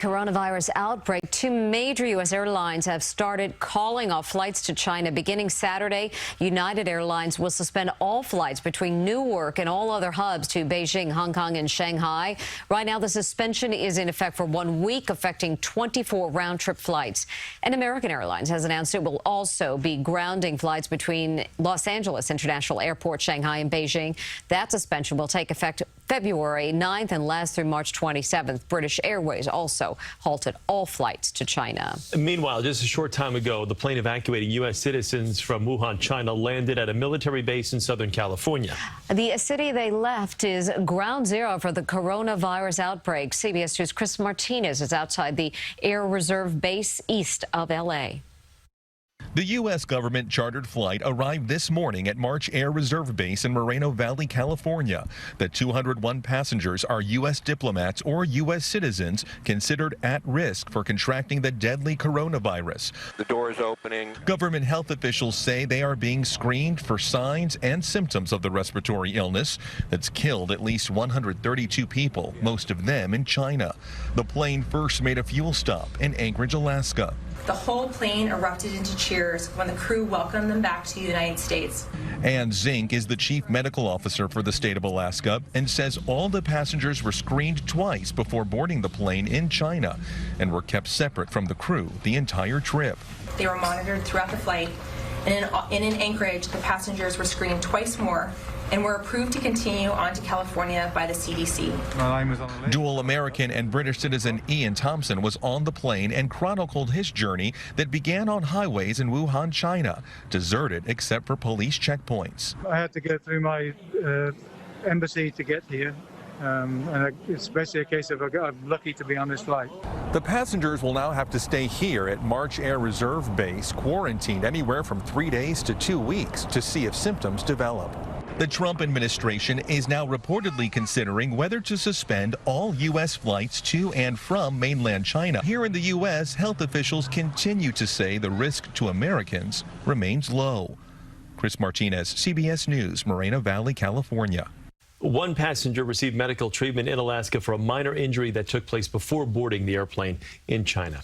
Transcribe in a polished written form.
Coronavirus outbreak. Two major U.S. airlines have started calling off flights to China. Beginning Saturday, United Airlines will suspend all flights between Newark and all other hubs to Beijing, Hong Kong, and Shanghai. Right now, the suspension is in effect for 1 week, affecting 24 round-trip flights. And American Airlines has announced it will also be grounding flights between Los Angeles International Airport, Shanghai, and Beijing. That suspension will take effect February 9th and last through March 27th. British Airways also halted all flights to China. Meanwhile, just a short time ago, the plane evacuating U.S. citizens from Wuhan, China, landed at a military base in Southern California. The city they left is ground zero for the coronavirus outbreak. CBS 2's Chris Martinez is outside the Air Reserve Base east of L.A. The U.S. government chartered flight arrived this morning at March Air Reserve Base in Moreno Valley, California. The 201 passengers are U.S. diplomats or U.S. citizens considered at risk for contracting the deadly coronavirus. The door is opening. Government health officials say they are being screened for signs and symptoms of the respiratory illness that's killed at least 132 people, most of them in China. The plane first made a fuel stop in Anchorage, Alaska. The whole plane erupted into cheers when the crew welcomed them back to the United States. Ann Zink is the chief medical officer for the state of Alaska and says all the passengers were screened twice before boarding the plane in China and were kept separate from the crew the entire trip. They were monitored throughout the flight, and in Anchorage, the passengers were screened twice more and were approved to continue on to California by the CDC. Dual American and British citizen Ian Thompson was on the plane and chronicled his journey that began on highways in Wuhan, China, deserted except for police checkpoints. I had to go through my embassy to get here. And it's basically a case of I'm lucky to be on this flight. The passengers will now have to stay here at March Air Reserve Base, quarantined anywhere from 3 days to 2 weeks to see if symptoms develop. The Trump administration is now reportedly considering whether to suspend all U.S. flights to and from mainland China. Here in the U.S., health officials continue to say the risk to Americans remains low. Chris Martinez, CBS News, Moreno Valley, California. One passenger received medical treatment in Alaska for a minor injury that took place before boarding the airplane in China.